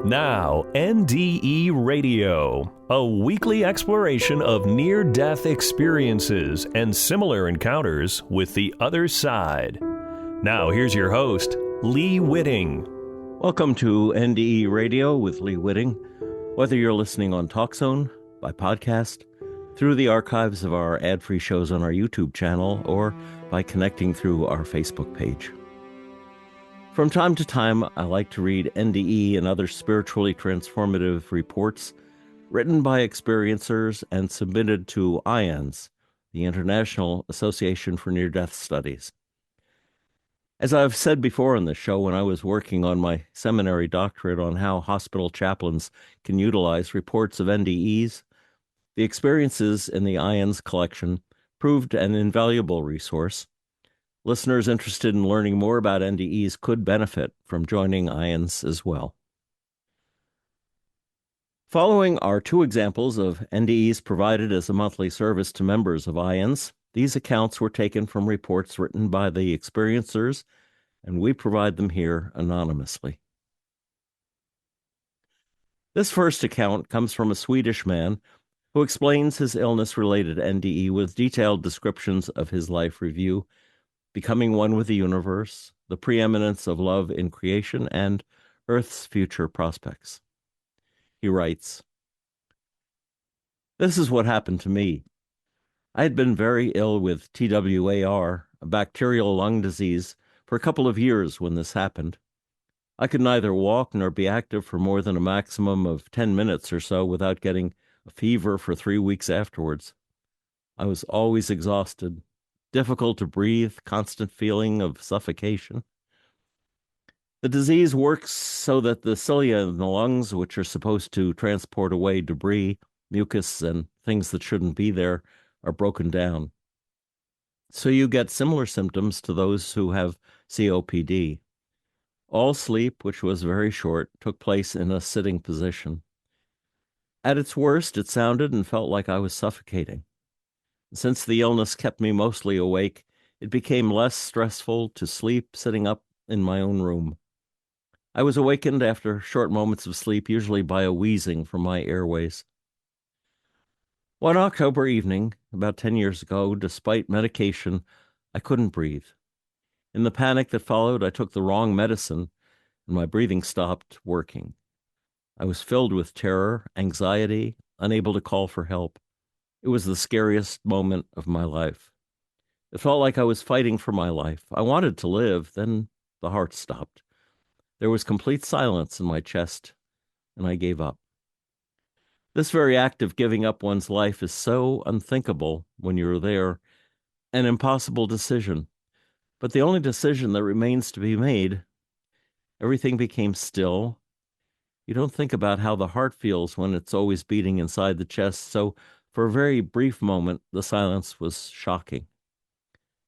Now, NDE Radio, a weekly exploration of near-death experiences and similar encounters with the other side. Now, here's your host, Lee Witting. Welcome to NDE Radio with Lee Witting. Whether you're listening on TalkZone, by podcast, through the archives of our ad-free shows on our YouTube channel, or by connecting through our Facebook page. From time to time, I like to read NDE and other spiritually transformative reports written by experiencers and submitted to IANDS, the International Association for Near-Death Studies. As I've said before on the show, when I was working on my seminary doctorate on how hospital chaplains can utilize reports of NDEs, the experiences in the IANDS collection proved an invaluable resource. Listeners interested in learning more about NDEs could benefit from joining IANDS as well. Following are two examples of NDEs provided as a monthly service to members of IANDS. These accounts were taken from reports written by the experiencers, and we provide them here anonymously. This first account comes from a Swedish man who explains his illness-related NDE with detailed descriptions of his life review, becoming one with the universe, the preeminence of love in creation, and Earth's future prospects. He writes, "This is what happened to me. I had been very ill with TWAR, a bacterial lung disease, for a couple of years when this happened. I could neither walk nor be active for more than a maximum of 10 minutes or so without getting a fever for 3 weeks afterwards. I was always exhausted, difficult to breathe, constant feeling of suffocation. The disease works so that the cilia in the lungs, which are supposed to transport away debris, mucus, and things that shouldn't be there, are broken down. So you get similar symptoms to those who have COPD. All sleep, which was very short, took place in a sitting position. At its worst, it sounded and felt like I was suffocating. Since the illness kept me mostly awake, it became less stressful to sleep sitting up in my own room. I was awakened after short moments of sleep, usually by a wheezing from my airways. One October evening, about 10 years ago, despite medication, I couldn't breathe. In the panic that followed, I took the wrong medicine, and my breathing stopped working. I was filled with terror, anxiety, unable to call for help. It was the scariest moment of my life. It felt like I was fighting for my life. I wanted to live, then the heart stopped. There was complete silence in my chest, and I gave up. This very act of giving up one's life is so unthinkable when you're there, an impossible decision. But the only decision that remains to be made. Everything became still. You don't think about how the heart feels when it's always beating inside the chest, so for a very brief moment, the silence was shocking.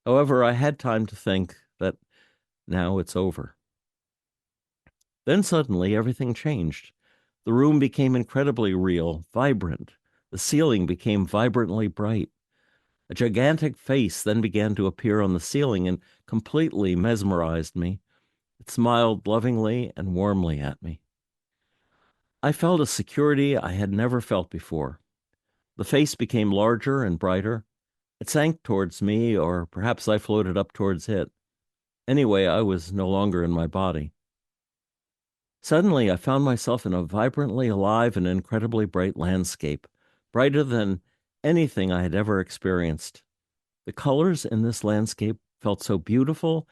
However, I had time to think that now it's over. Then suddenly everything changed. The room became incredibly real, vibrant. The ceiling became vibrantly bright. A gigantic face then began to appear on the ceiling and completely mesmerized me. It smiled lovingly and warmly at me. I felt a security I had never felt before. The face became larger and brighter. It sank towards me, or perhaps I floated up towards it. Anyway, I was no longer in my body. Suddenly, I found myself in a vibrantly alive and incredibly bright landscape, brighter than anything I had ever experienced. The colors in this landscape felt so beautiful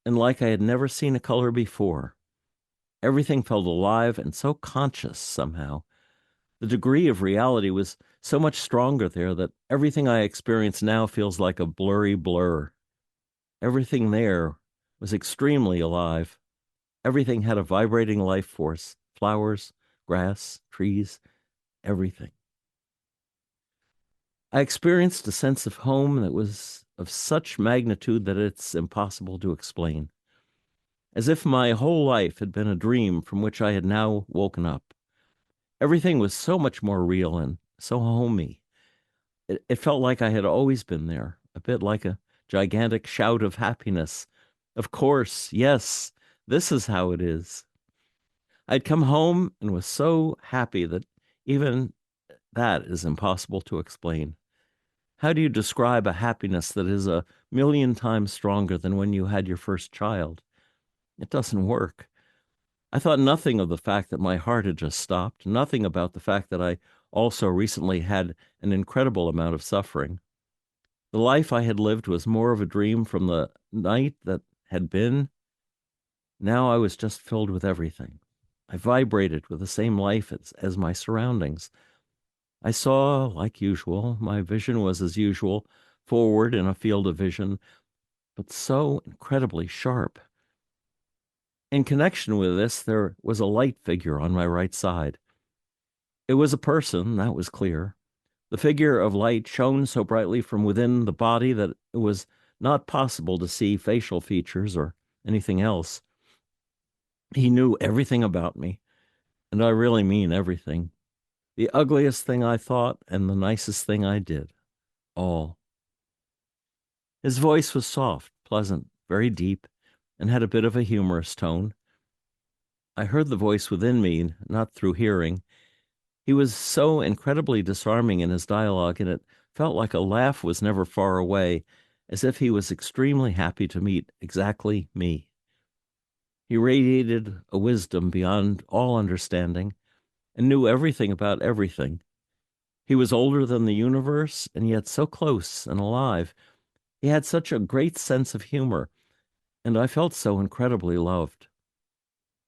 and like I had never seen a color before. Everything felt alive and so conscious somehow. The degree of reality was so much stronger there that everything I experience now feels like a blurry blur. Everything there was extremely alive. Everything had a vibrating life force, flowers, grass, trees, everything. I experienced a sense of home that was of such magnitude that it's impossible to explain. As if my whole life had been a dream from which I had now woken up. Everything was so much more real and so homey. It felt like I had always been there, a bit like a gigantic shout of happiness. Of course, yes, this is how it is. I'd come home and was so happy that even that is impossible to explain. How do you describe a happiness that is a million times stronger than when you had your first child? It doesn't work. I thought nothing of the fact that my heart had just stopped, nothing about the fact that I also recently had an incredible amount of suffering. The life I had lived was more of a dream from the night that had been. Now I was just filled with everything. I vibrated with the same life as my surroundings. I saw, like usual, my vision was as usual, forward in a field of vision, but so incredibly sharp. In connection with this, there was a light figure on my right side. It was a person, that was clear. The figure of light shone so brightly from within the body that it was not possible to see facial features or anything else. He knew everything about me, and I really mean everything. The ugliest thing I thought and the nicest thing I did. All. His voice was soft, pleasant, very deep, and had a bit of a humorous tone. I heard the voice within me, not through hearing. He was so incredibly disarming in his dialogue, and it felt like a laugh was never far away, as if he was extremely happy to meet exactly me. He radiated a wisdom beyond all understanding and knew everything about everything. He was older than the universe, and yet so close and alive. He had such a great sense of humor, and I felt so incredibly loved.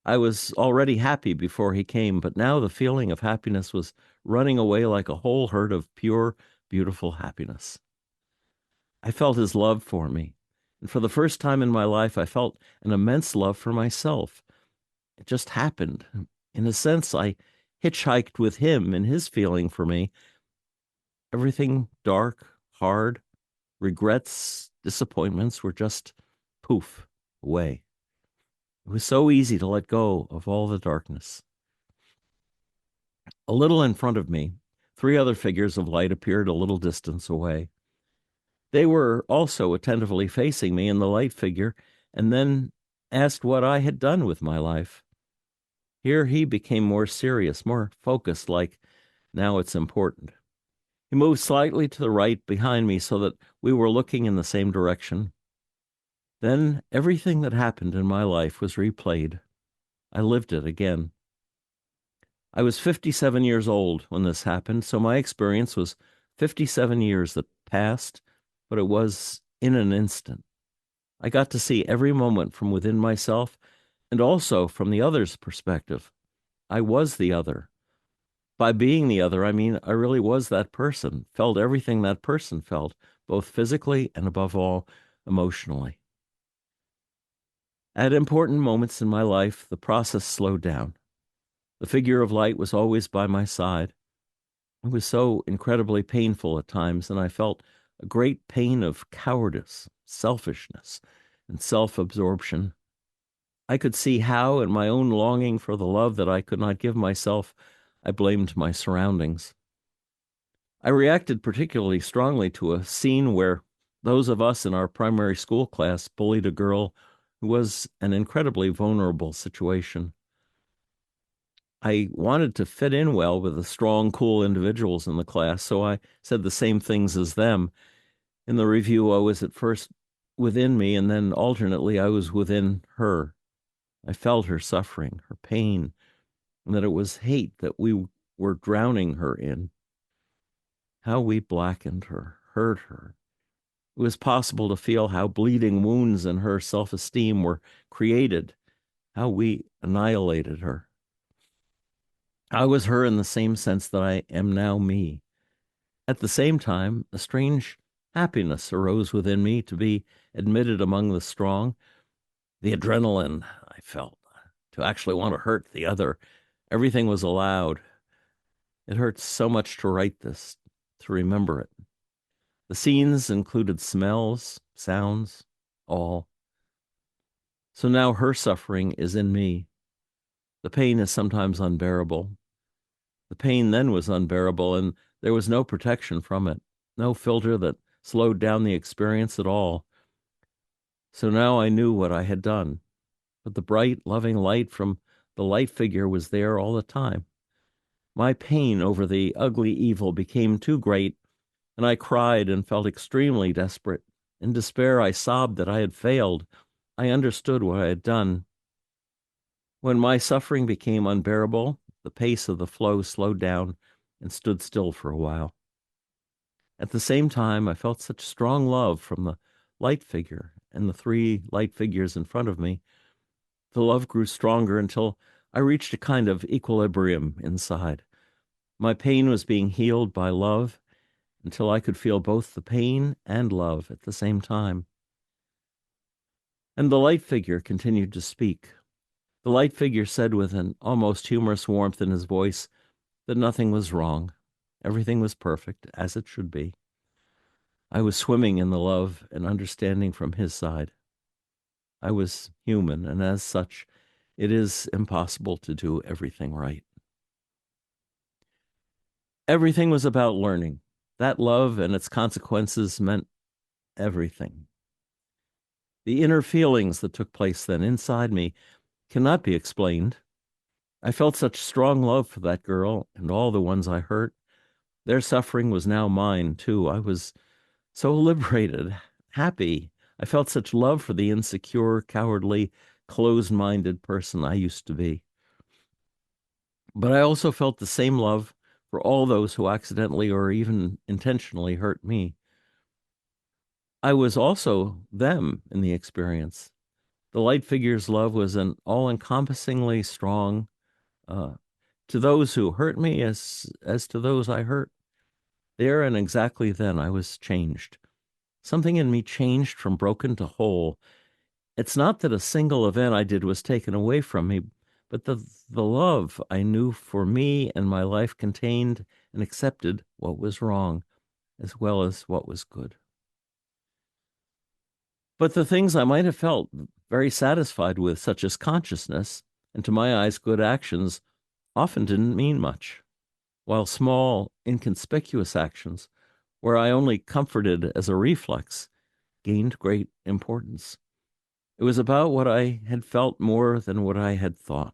I was already happy before he came, but now the feeling of happiness was running away like a whole herd of pure, beautiful happiness. I felt his love for me, and for the first time in my life, I felt an immense love for myself. It just happened. In a sense, I hitchhiked with him in his feeling for me. Everything dark, hard, regrets, disappointments were just poof, away. It was so easy to let go of all the darkness. A little in front of me, three other figures of light appeared a little distance away. They were also attentively facing me in the light figure, and then asked what I had done with my life. Here he became more serious, more focused, like, now it's important. He moved slightly to the right behind me so that we were looking in the same direction. Then everything that happened in my life was replayed. I lived it again. I was 57 years old when this happened, so my experience was 57 years that passed, but it was in an instant. I got to see every moment from within myself and also from the other's perspective. I was the other. By being the other, I mean I really was that person, felt everything that person felt, both physically and above all, emotionally. At important moments in my life, the process slowed down. The figure of light was always by my side. It was so incredibly painful at times, and I felt a great pain of cowardice, selfishness, and self-absorption. I could see how, in my own longing for the love that I could not give myself, I blamed my surroundings. I reacted particularly strongly to a scene where those of us in our primary school class bullied a girl who was an incredibly vulnerable situation. I wanted to fit in well with the strong, cool individuals in the class, so I said the same things as them. In the review, I was at first within me, and then alternately I was within her. I felt her suffering, her pain, and that it was hate that we were drowning her in. How we blackened her, hurt her. It was possible to feel how bleeding wounds in her self-esteem were created, how we annihilated her. I was her in the same sense that I am now me. At the same time, a strange happiness arose within me to be admitted among the strong. The adrenaline I felt, to actually want to hurt the other. Everything was allowed. It hurts so much to write this, to remember it. The scenes included smells, sounds, all. So now her suffering is in me. The pain is sometimes unbearable. The pain then was unbearable, and there was no protection from it, no filter that slowed down the experience at all. So now I knew what I had done. But the bright, loving light from The light figure was there all the time. My pain over the ugly evil became too great, and I cried and felt extremely desperate. In despair, I sobbed that I had failed. I understood what I had done. When my suffering became unbearable, the pace of the flow slowed down and stood still for a while. At the same time, I felt such strong love from the light figure and the three light figures in front of me. The love grew stronger until I reached a kind of equilibrium inside. My pain was being healed by love until I could feel both the pain and love at the same time. And the light figure continued to speak. The light figure said with an almost humorous warmth in his voice that nothing was wrong. Everything was perfect, as it should be. I was swimming in the love and understanding from his side. I was human, and as such, it is impossible to do everything right. Everything was about learning. That love and its consequences meant everything. The inner feelings that took place then inside me cannot be explained. I felt such strong love for that girl and all the ones I hurt. Their suffering was now mine, too. I was so liberated, happy. I felt such love for the insecure, cowardly, closed-minded person I used to be. But I also felt the same love for all those who accidentally or even intentionally hurt me. I was also them in the experience. The light figure's love was an all-encompassingly strong, to those who hurt me as to those I hurt. There and exactly then I was changed. Something in me changed from broken to whole. It's not that a single event I did was taken away from me, but the love I knew for me and my life contained and accepted what was wrong as well as what was good. But the things I might have felt very satisfied with, such as consciousness, and to my eyes good actions, often didn't mean much, while small, inconspicuous actions, where I only comforted as a reflex, gained great importance. It was about what I had felt more than what I had thought.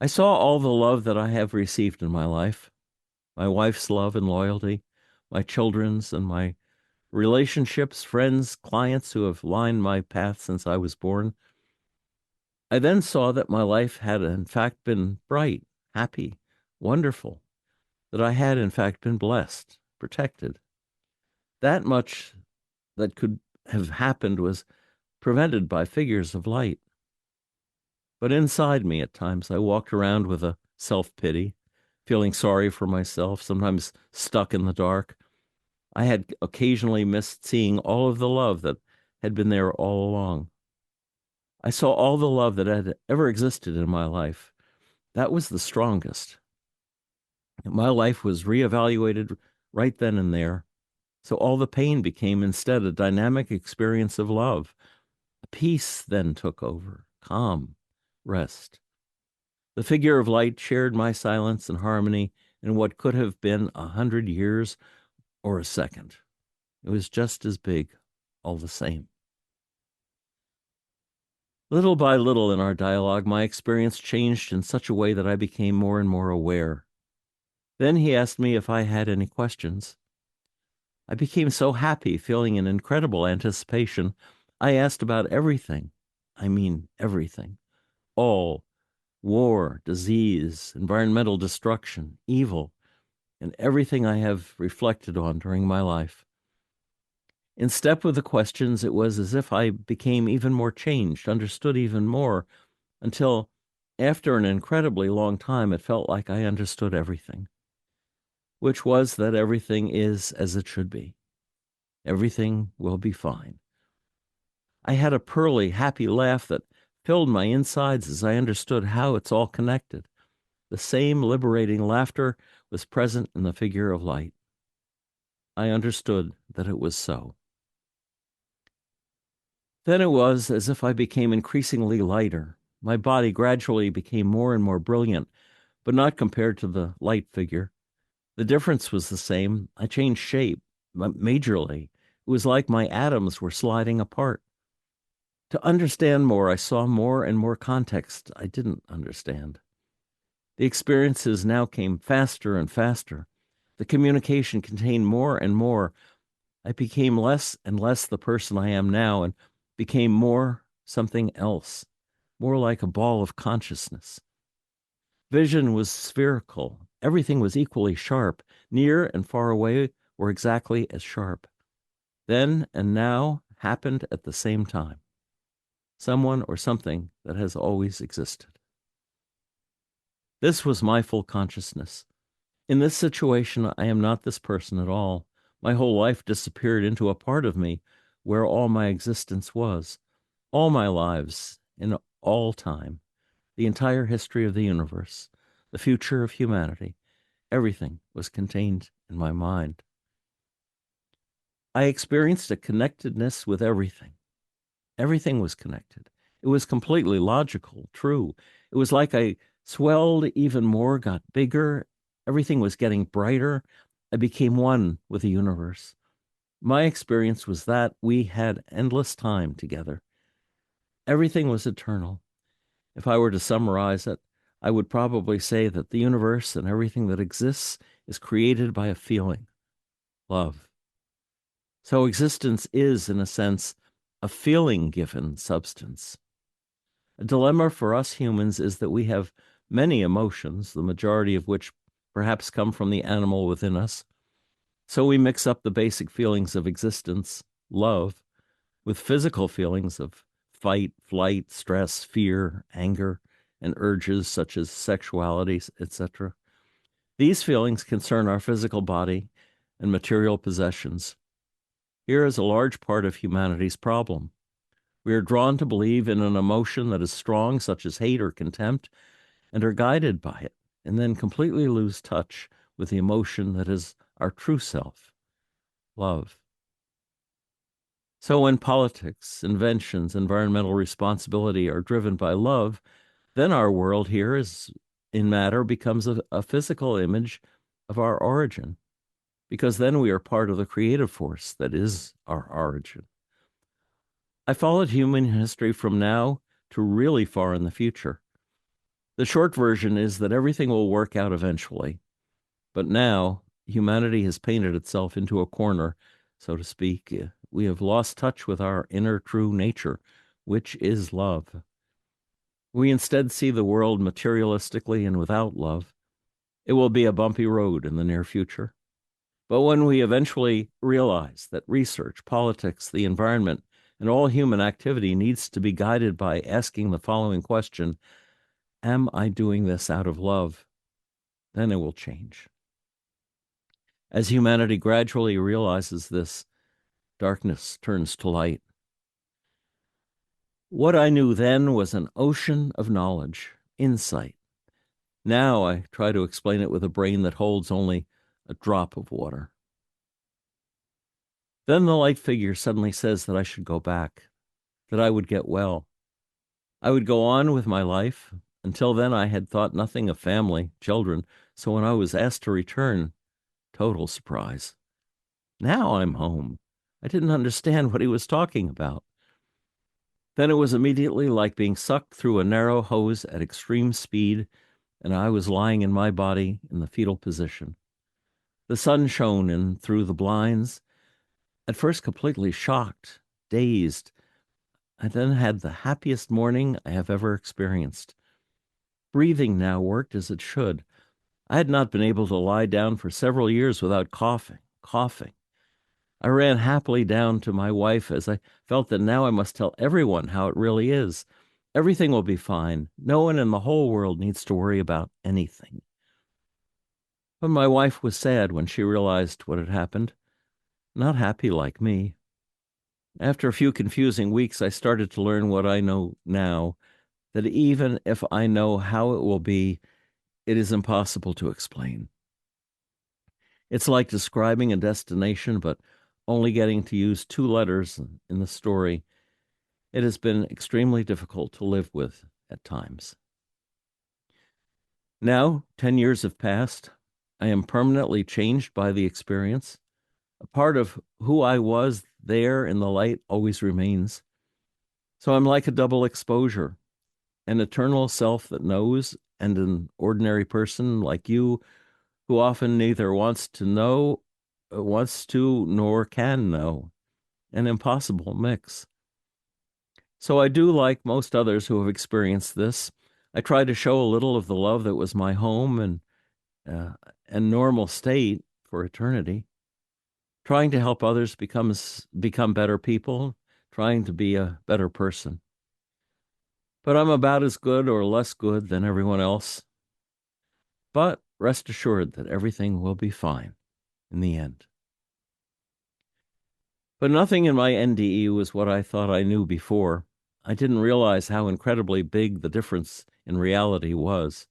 I saw all the love that I have received in my life, my wife's love and loyalty, my children's and my relationships, friends, clients who have lined my path since I was born. I then saw that my life had in fact been bright, happy, wonderful, that I had in fact been blessed, protected. That much that could have happened was prevented by figures of light. But inside me at times I walked around with a self-pity, feeling sorry for myself, sometimes stuck in the dark. I had occasionally missed seeing all of the love that had been there all along. I saw all the love that had ever existed in my life. That was the strongest. My life was reevaluated right then and there. So all the pain became instead a dynamic experience of love. Peace then took over, calm, rest. The figure of light shared my silence and harmony in what could have been 100 years or a second. It was just as big, all the same. Little by little in our dialogue, my experience changed in such a way that I became more and more aware. Then he asked me if I had any questions. I became so happy, feeling an incredible anticipation. I asked about everything. I mean, everything. All: war, disease, environmental destruction, evil, and everything I have reflected on during my life. In step with the questions, it was as if I became even more changed, understood even more, until after an incredibly long time, it felt like I understood everything, which was that everything is as it should be. Everything will be fine. I had a pearly, happy laugh that filled my insides as I understood how it's all connected. The same liberating laughter was present in the figure of light. I understood that it was so. Then it was as if I became increasingly lighter. My body gradually became more and more brilliant, but not compared to the light figure. The difference was the same. I changed shape, majorly. It was like my atoms were sliding apart. To understand more, I saw more and more context I didn't understand. The experiences now came faster and faster. The communication contained more and more. I became less and less the person I am now and became more something else, more like a ball of consciousness. Vision was spherical. Everything was equally sharp. Near and far away were exactly as sharp. Then and now happened at the same time. Someone or something that has always existed. This was my full consciousness. In this situation, I am not this person at all. My whole life disappeared into a part of me where all my existence was. All my lives, in all time, the entire history of the universe, the future of humanity, everything was contained in my mind. I experienced a connectedness with everything. Everything was connected. It was completely logical, true. It was like I swelled even more, got bigger. Everything was getting brighter. I became one with the universe. My experience was that we had endless time together. Everything was eternal. If I were to summarize it, I would probably say that the universe and everything that exists is created by a feeling, love. So existence is, in a sense, a feeling-given substance. A dilemma for us humans is that we have many emotions, the majority of which perhaps come from the animal within us. So we mix up the basic feelings of existence, love, with physical feelings of fight, flight, stress, fear, anger, and urges such as sexuality, etc. These feelings concern our physical body and material possessions. Here is a large part of humanity's problem. We are drawn to believe in an emotion that is strong, such as hate or contempt, and are guided by it, and then completely lose touch with the emotion that is our true self, love. So when politics, inventions, environmental responsibility are driven by love, then our world here is in matter becomes a physical image of our origin, because then we are part of the creative force that is our origin. I followed human history from now to really far in the future. The short version is that everything will work out eventually, but now humanity has painted itself into a corner, so to speak. We have lost touch with our inner true nature, which is love. We instead see the world materialistically and without love. It will be a bumpy road in the near future. But when we eventually realize that research, politics, the environment, and all human activity needs to be guided by asking the following question, am I doing this out of love? Then it will change. As humanity gradually realizes this, darkness turns to light. What I knew then was an ocean of knowledge, insight. Now I try to explain it with a brain that holds only a drop of water. Then the light figure suddenly says that I should go back, that I would get well. I would go on with my life. Until then, I had thought nothing of family, children, so when I was asked to return, total surprise. Now I'm home. I didn't understand what he was talking about. Then it was immediately like being sucked through a narrow hose at extreme speed, and I was lying in my body in the fetal position. The sun shone in through the blinds, at first completely shocked, dazed. I then had the happiest morning I have ever experienced. Breathing now worked as it should. I had not been able to lie down for several years without coughing. I ran happily down to my wife as I felt that now I must tell everyone how it really is. Everything will be fine. No one in the whole world needs to worry about anything. But my wife was sad when she realized what had happened. Not happy like me. After a few confusing weeks, I started to learn what I know now, that even if I know how it will be, it is impossible to explain. It's like describing a destination, but only getting to use 2 letters in the story. It has been extremely difficult to live with at times. Now, 10 years have passed. I am permanently changed by the experience. A part of who I was there in the light always remains. So I'm like a double exposure, an eternal self that knows, and an ordinary person like you who often neither wants to, nor can know. An impossible mix. So I do like most others who have experienced this. I try to show a little of the love that was my home uh, and normal state for eternity, trying to help others become better people, trying to be a better person. But I'm about as good or less good than everyone else. But rest assured that everything will be fine in the end. But nothing in my NDE was what I thought I knew before. I didn't realize how incredibly big the difference in reality was.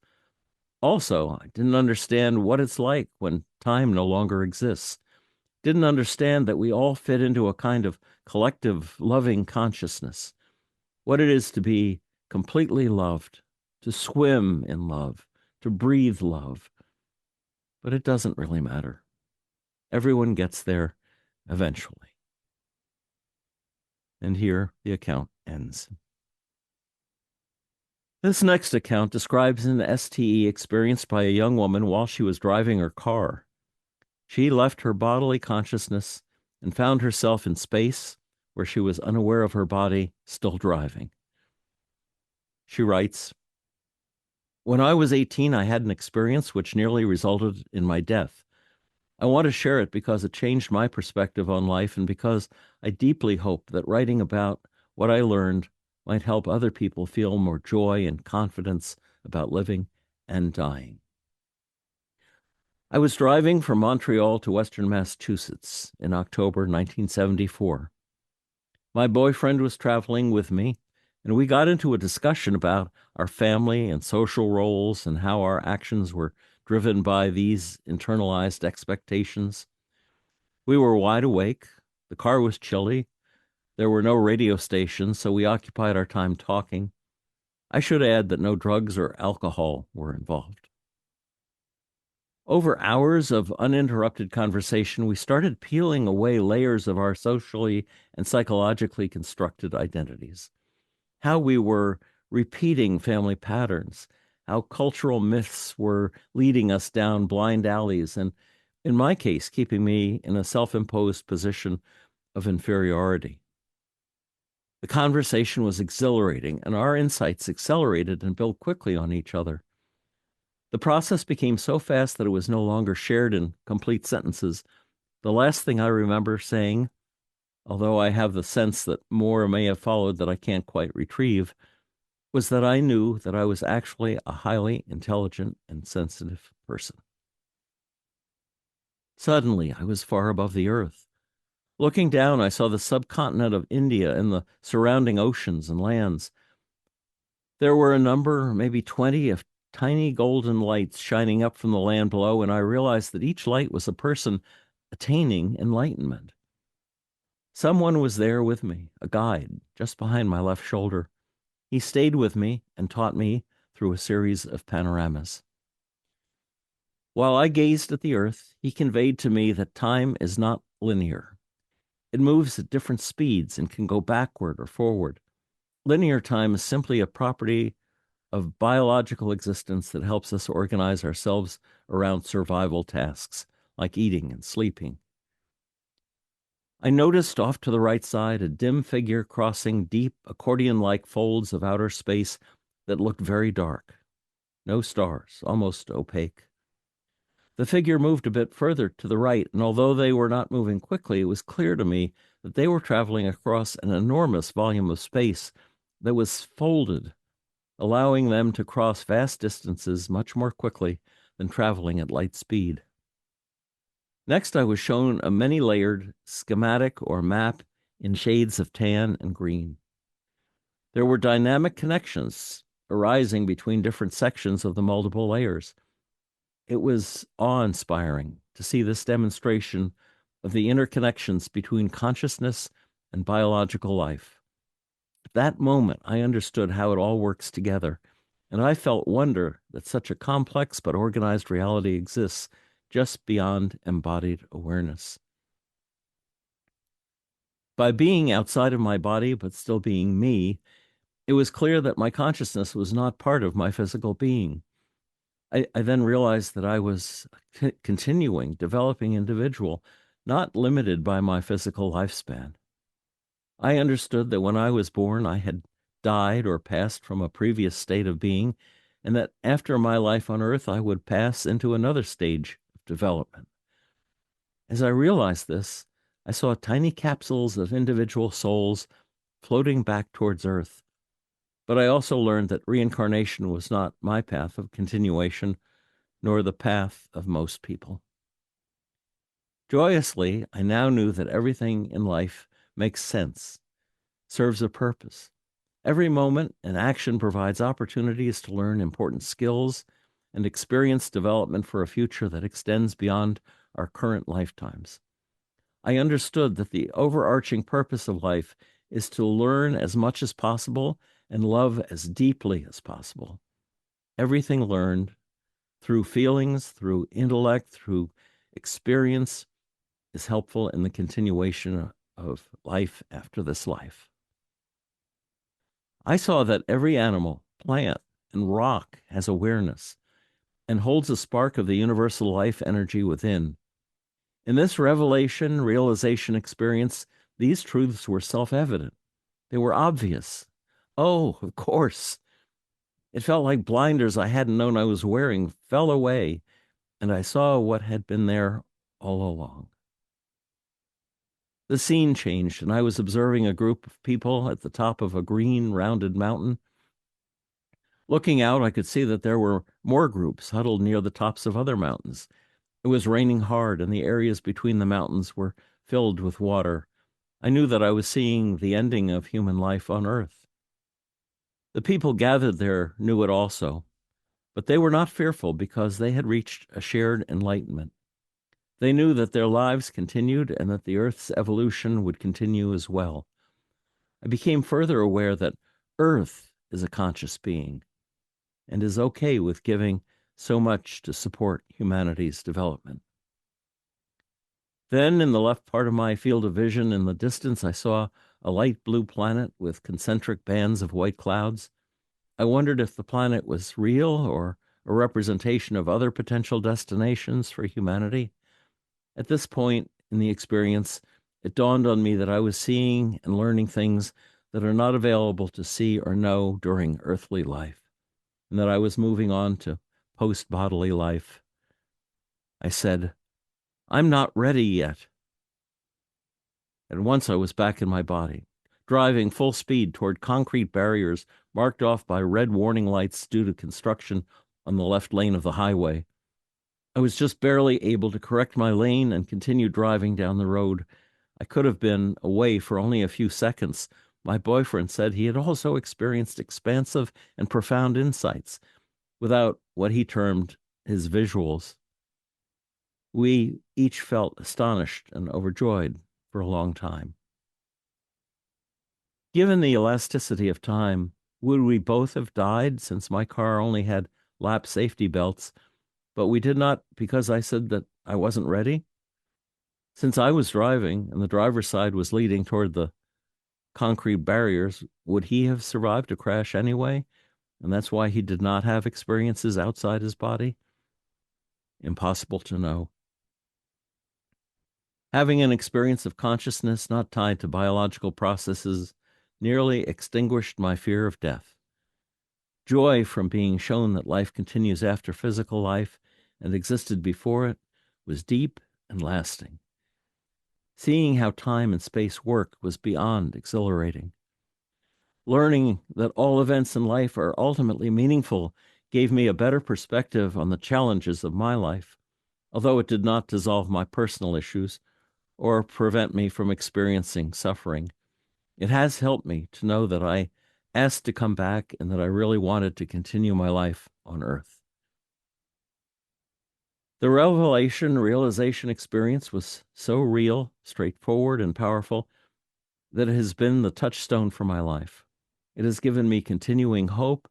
Also, I didn't understand what it's like when time no longer exists. Didn't understand that we all fit into a kind of collective loving consciousness. What it is to be completely loved, to swim in love, to breathe love. But it doesn't really matter. Everyone gets there eventually. And here the account ends. This next account describes an STE experienced by a young woman while she was driving her car. She left her bodily consciousness and found herself in space where she was unaware of her body still driving. She writes, "When I was 18, I had an experience which nearly resulted in my death. I want to share it because it changed my perspective on life and because I deeply hope that writing about what I learned might help other people feel more joy and confidence about living and dying. I was driving from Montreal to Western Massachusetts in October 1974. My boyfriend was traveling with me, and we got into a discussion about our family and social roles and how our actions were driven by these internalized expectations. We were wide awake. The car was chilly. There were no radio stations, so we occupied our time talking. I should add that no drugs or alcohol were involved. Over hours of uninterrupted conversation, we started peeling away layers of our socially and psychologically constructed identities. How we were repeating family patterns, how cultural myths were leading us down blind alleys, and in my case, keeping me in a self-imposed position of inferiority. The conversation was exhilarating, and our insights accelerated and built quickly on each other. The process became so fast that it was no longer shared in complete sentences. The last thing I remember saying, although I have the sense that more may have followed that I can't quite retrieve, was that I knew that I was actually a highly intelligent and sensitive person. Suddenly, I was far above the earth. Looking down, I saw the subcontinent of India and the surrounding oceans and lands. There were a number, maybe 20, of tiny golden lights shining up from the land below, and I realized that each light was a person attaining enlightenment. Someone was there with me, a guide, just behind my left shoulder. He stayed with me and taught me through a series of panoramas. While I gazed at the earth, he conveyed to me that time is not linear. It moves at different speeds and can go backward or forward. Linear time is simply a property of biological existence that helps us organize ourselves around survival tasks like eating and sleeping. I noticed off to the right side a dim figure crossing deep accordion-like folds of outer space that looked very dark. No stars, almost opaque. The figure moved a bit further to the right, and although they were not moving quickly, it was clear to me that they were traveling across an enormous volume of space that was folded, allowing them to cross vast distances much more quickly than traveling at light speed. Next, I was shown a many-layered schematic or map in shades of tan and green. There were dynamic connections arising between different sections of the multiple layers. It was awe-inspiring to see this demonstration of the interconnections between consciousness and biological life. At that moment, I understood how it all works together, and I felt wonder that such a complex but organized reality exists just beyond embodied awareness. By being outside of my body, but still being me, it was clear that my consciousness was not part of my physical being. I then realized that I was a continuing, developing individual, not limited by my physical lifespan. I understood that when I was born, I had died or passed from a previous state of being, and that after my life on earth, I would pass into another stage of development. As I realized this, I saw tiny capsules of individual souls floating back towards earth. But I also learned that reincarnation was not my path of continuation, nor the path of most people. Joyously, I now knew that everything in life makes sense, serves a purpose. Every moment and action provides opportunities to learn important skills and experience development for a future that extends beyond our current lifetimes. I understood that the overarching purpose of life is to learn as much as possible and love as deeply as possible. Everything learned through feelings, through intellect, through experience is helpful in the continuation of life after this life. I saw that every animal, plant, and rock has awareness and holds a spark of the universal life energy within. In this realization experience, these truths were self-evident. They were obvious. Oh, of course. It felt like blinders I hadn't known I was wearing fell away, and I saw what had been there all along. The scene changed, and I was observing a group of people at the top of a green, rounded mountain. Looking out, I could see that there were more groups huddled near the tops of other mountains. It was raining hard, and the areas between the mountains were filled with water. I knew that I was seeing the ending of human life on Earth. The people gathered there knew it also, but they were not fearful because they had reached a shared enlightenment. They knew that their lives continued and that the Earth's evolution would continue as well. I became further aware that Earth is a conscious being and is okay with giving so much to support humanity's development. Then, in the left part of my field of vision, in the distance, I saw a light blue planet with concentric bands of white clouds. I wondered if the planet was real or a representation of other potential destinations for humanity. At this point in the experience, it dawned on me that I was seeing and learning things that are not available to see or know during earthly life, and that I was moving on to post-bodily life. I said, "I'm not ready yet." At once I was back in my body, driving full speed toward concrete barriers marked off by red warning lights due to construction on the left lane of the highway. I was just barely able to correct my lane and continue driving down the road. I could have been away for only a few seconds. My boyfriend said he had also experienced expansive and profound insights without what he termed his visuals. We each felt astonished and overjoyed for a long time. Given the elasticity of time, would we both have died since my car only had lap safety belts, but we did not because I said that I wasn't ready? Since I was driving and the driver's side was leading toward the concrete barriers, would he have survived a crash anyway? And that's why he did not have experiences outside his body? Impossible to know. Having an experience of consciousness not tied to biological processes nearly extinguished my fear of death. Joy from being shown that life continues after physical life and existed before it was deep and lasting. Seeing how time and space work was beyond exhilarating. Learning that all events in life are ultimately meaningful gave me a better perspective on the challenges of my life, although it did not dissolve my personal issues or prevent me from experiencing suffering. It has helped me to know that I asked to come back and that I really wanted to continue my life on Earth. The realization experience was so real, straightforward, and powerful that it has been the touchstone for my life. It has given me continuing hope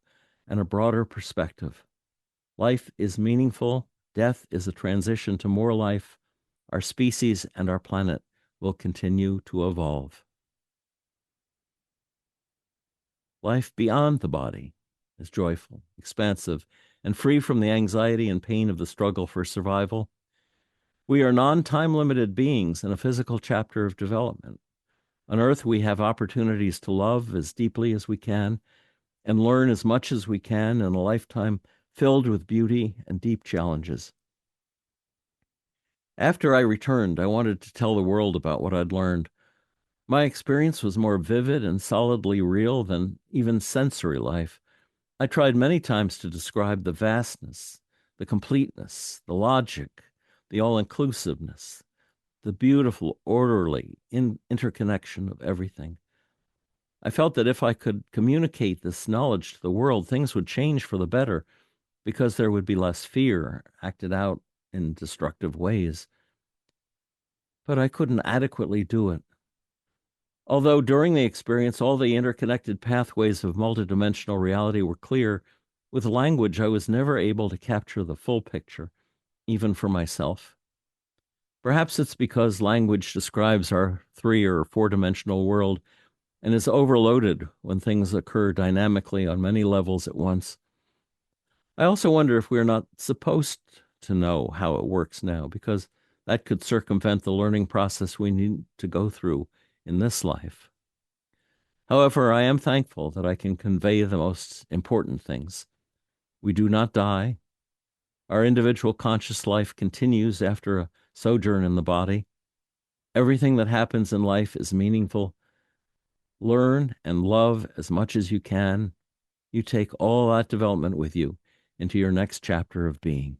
and a broader perspective. Life is meaningful. Death is a transition to more life. Our species and our planet will continue to evolve. Life beyond the body is joyful, expansive, and free from the anxiety and pain of the struggle for survival. We are non-time limited beings in a physical chapter of development. On Earth, we have opportunities to love as deeply as we can and learn as much as we can in a lifetime filled with beauty and deep challenges. After I returned, I wanted to tell the world about what I'd learned. My experience was more vivid and solidly real than even sensory life. I tried many times to describe the vastness, the completeness, the logic, the all-inclusiveness, the beautiful, orderly interconnection of everything. I felt that if I could communicate this knowledge to the world, things would change for the better because there would be less fear acted out in destructive ways. But I couldn't adequately do it. Although during the experience, all the interconnected pathways of multidimensional reality were clear, with language I was never able to capture the full picture, even for myself. Perhaps it's because language describes our 3- or 4-dimensional world and is overloaded when things occur dynamically on many levels at once. I also wonder if we're not supposed to know how it works now, because that could circumvent the learning process we need to go through in this life. However, I am thankful that I can convey the most important things. We do not die. Our individual conscious life continues after a sojourn in the body. Everything that happens in life is meaningful. Learn and love as much as you can. You take all that development with you into your next chapter of being.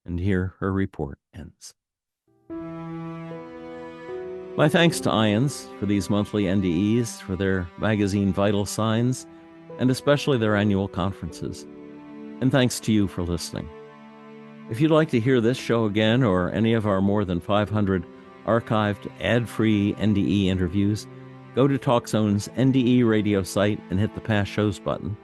And here her report ends. My thanks to IANDS for these monthly NDEs, for their magazine Vital Signs, and especially their annual conferences. And thanks to you for listening. If you'd like to hear this show again or any of our more than 500 archived ad-free NDE interviews, go to TalkZone's NDE Radio site and hit the Past Shows button,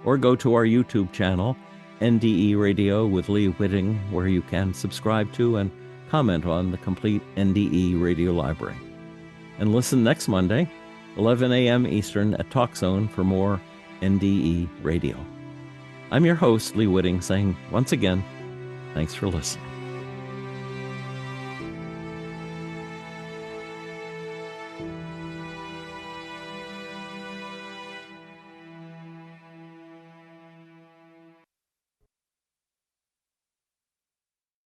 or go to our YouTube channel, NDE Radio with Lee Witting, where you can subscribe to and comment on the complete NDE Radio library. And listen next Monday, 11 a.m. Eastern at TalkZone for more NDE Radio. I'm your host, Lee Witting, saying once again, thanks for listening.